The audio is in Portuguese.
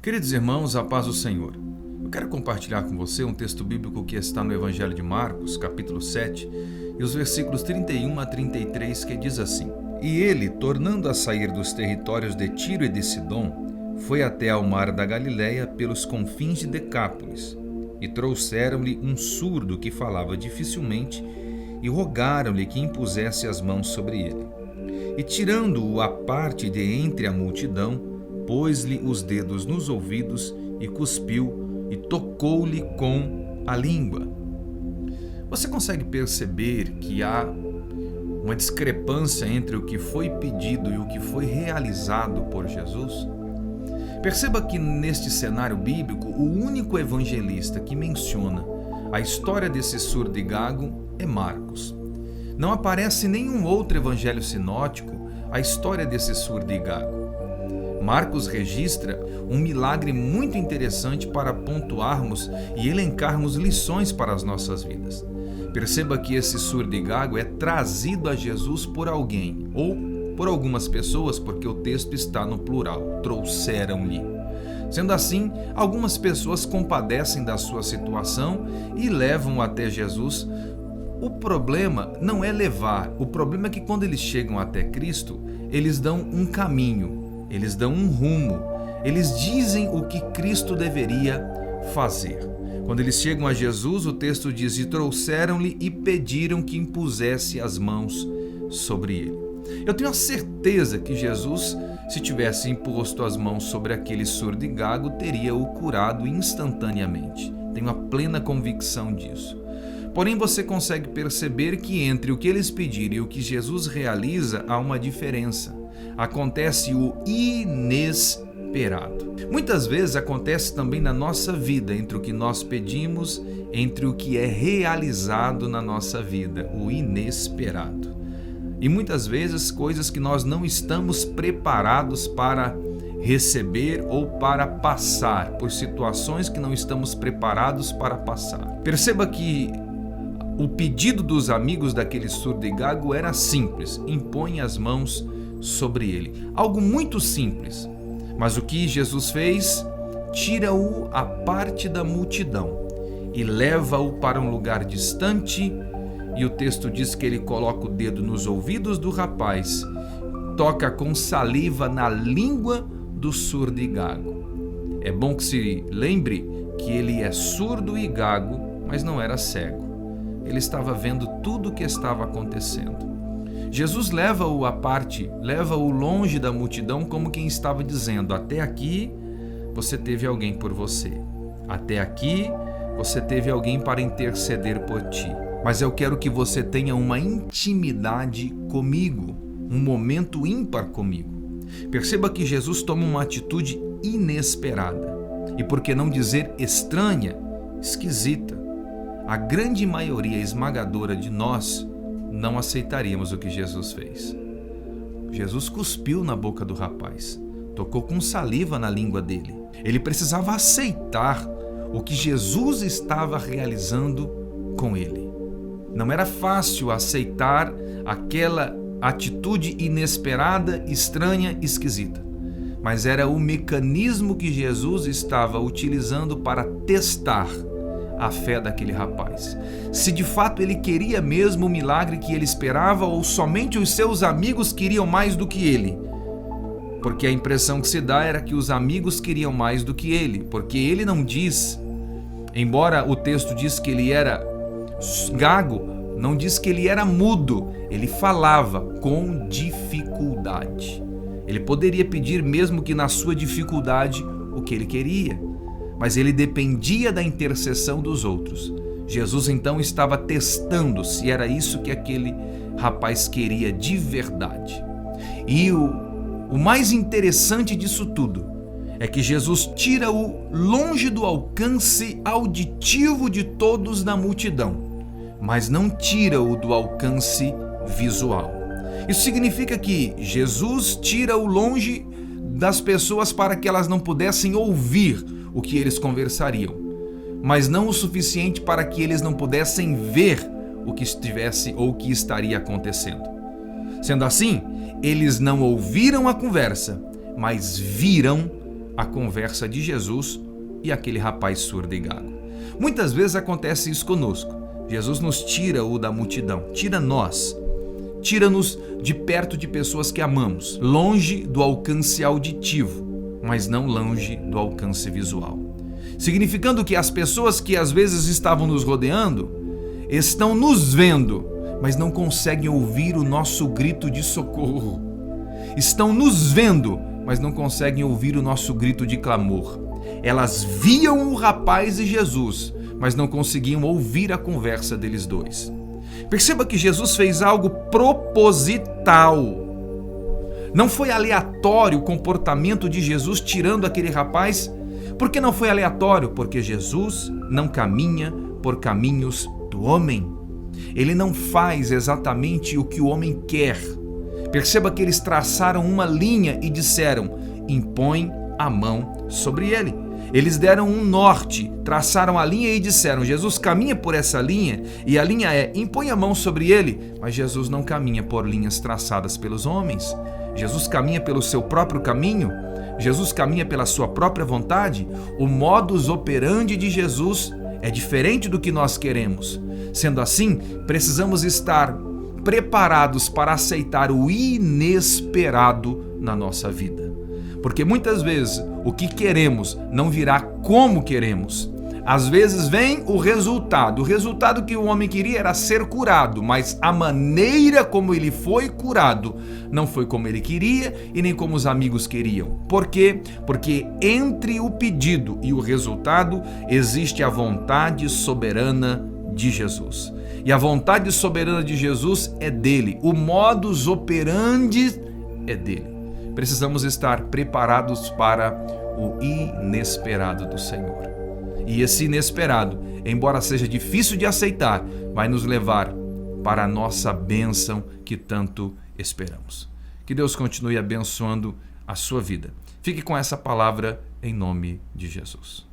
Queridos irmãos, a paz do Senhor. Eu quero compartilhar com você um texto bíblico que está no Evangelho de Marcos, capítulo 7, e os versículos 31 a 33, que diz assim: E ele, tornando a sair dos territórios de Tiro e de Sidom, foi até ao mar da Galileia pelos confins de Decápolis, e trouxeram-lhe um surdo que falava dificilmente, e rogaram-lhe que impusesse as mãos sobre ele. E tirando-o à parte de entre a multidão, pôs-lhe os dedos nos ouvidos e cuspiu e tocou-lhe com a língua. Você consegue perceber que há uma discrepância entre o que foi pedido e o que foi realizado por Jesus? Perceba que neste cenário bíblico, o único evangelista que menciona a história desse surdo e gago é Marcos. Não aparece em nenhum outro evangelho sinótico a história desse surdo e gago. Marcos registra um milagre muito interessante para pontuarmos e elencarmos lições para as nossas vidas. Perceba que esse surdo e gago é trazido a Jesus por alguém, ou por algumas pessoas, porque o texto está no plural, trouxeram-lhe. Sendo assim, algumas pessoas compadecem da sua situação e levam até Jesus. O problema não é levar, o problema é que quando eles chegam até Cristo, eles dão um caminho. Eles dão um rumo, eles dizem o que Cristo deveria fazer. Quando eles chegam a Jesus, o texto diz: E trouxeram-lhe e pediram que impusesse as mãos sobre ele. Eu tenho a certeza que Jesus, se tivesse imposto as mãos sobre aquele surdo e gago, teria o curado instantaneamente. Tenho a plena convicção disso. Porém, você consegue perceber que entre o que eles pediram e o que Jesus realiza há uma diferença. Acontece o inesperado. Muitas vezes acontece também na nossa vida, entre o que nós pedimos, entre o que é realizado na nossa vida, o inesperado. E muitas vezes coisas que nós não estamos preparados para receber ou para passar, por situações que não estamos preparados para passar. Perceba que o pedido dos amigos daquele surdo e gago era simples: impõe as mãos sobre ele. Algo muito simples. Mas o que Jesus fez? Tira-o à parte da multidão e leva-o para um lugar distante, e o texto diz que ele coloca o dedo nos ouvidos do rapaz, toca com saliva na língua do surdo e gago. É bom que se lembre que ele é surdo e gago, mas não era cego. Ele estava vendo tudo o que estava acontecendo. Jesus leva-o à parte, leva-o longe da multidão, como quem estava dizendo: até aqui você teve alguém por você. Até aqui você teve alguém para interceder por ti. Mas eu quero que você tenha uma intimidade comigo, um momento ímpar comigo. Perceba que Jesus toma uma atitude inesperada. E por que não dizer estranha, esquisita? A grande maioria esmagadora de nós não aceitaríamos o que Jesus fez. Jesus cuspiu na boca do rapaz, tocou com saliva na língua dele. Ele precisava aceitar o que Jesus estava realizando com ele. Não era fácil aceitar aquela atitude inesperada, estranha, esquisita. Mas era o mecanismo que Jesus estava utilizando para testar a fé daquele rapaz. Se de fato ele queria mesmo o milagre que ele esperava, ou somente os seus amigos queriam mais do que ele. Porque a impressão que se dá era que os amigos queriam mais do que ele, porque ele não diz, embora o texto diz que ele era gago, não diz que ele era mudo, ele falava com dificuldade. Ele poderia pedir mesmo que na sua dificuldade o que ele queria, mas ele dependia da intercessão dos outros. Jesus então estava testando se era isso que aquele rapaz queria de verdade. E o mais interessante disso tudo é que Jesus tira-o longe do alcance auditivo de todos na multidão, mas não tira-o do alcance visual. Isso significa que Jesus tira-o longe das pessoas para que elas não pudessem ouvir o que eles conversariam, mas não o suficiente para que eles não pudessem ver o que estivesse ou o que estaria acontecendo. Sendo assim, eles não ouviram a conversa, mas viram a conversa de Jesus e aquele rapaz surdo e gago. Muitas vezes acontece isso conosco. Jesus nos tira-o da multidão, tira-nos de perto de pessoas que amamos, longe do alcance auditivo, mas não longe do alcance visual. Significando que as pessoas que às vezes estavam nos rodeando estão nos vendo, mas não conseguem ouvir o nosso grito de socorro. Estão nos vendo, mas não conseguem ouvir o nosso grito de clamor. Elas viam o rapaz e Jesus, mas não conseguiam ouvir a conversa deles dois. Perceba que Jesus fez algo proposital. Não foi aleatório o comportamento de Jesus tirando aquele rapaz. Por que não foi aleatório? Porque Jesus não caminha por caminhos do homem. Ele não faz exatamente o que o homem quer. Perceba que eles traçaram uma linha e disseram: impõe a mão sobre ele. Eles deram um norte, traçaram a linha e disseram: Jesus caminha por essa linha, e a linha é: impõe a mão sobre ele. Mas Jesus não caminha por linhas traçadas pelos homens. Jesus caminha pelo seu próprio caminho. Jesus caminha pela sua própria vontade. O modus operandi de Jesus é diferente do que nós queremos. Sendo assim, precisamos estar preparados para aceitar o inesperado na nossa vida. Porque muitas vezes o que queremos não virá como queremos. Às vezes vem o resultado. O resultado que o homem queria era ser curado, mas a maneira como ele foi curado não foi como ele queria e nem como os amigos queriam. Por quê? Porque entre o pedido e o resultado existe a vontade soberana de Jesus. E a vontade soberana de Jesus é dele. O modus operandi é dele. Precisamos estar preparados para o inesperado do Senhor. E esse inesperado, embora seja difícil de aceitar, vai nos levar para a nossa bênção que tanto esperamos. Que Deus continue abençoando a sua vida. Fique com essa palavra em nome de Jesus.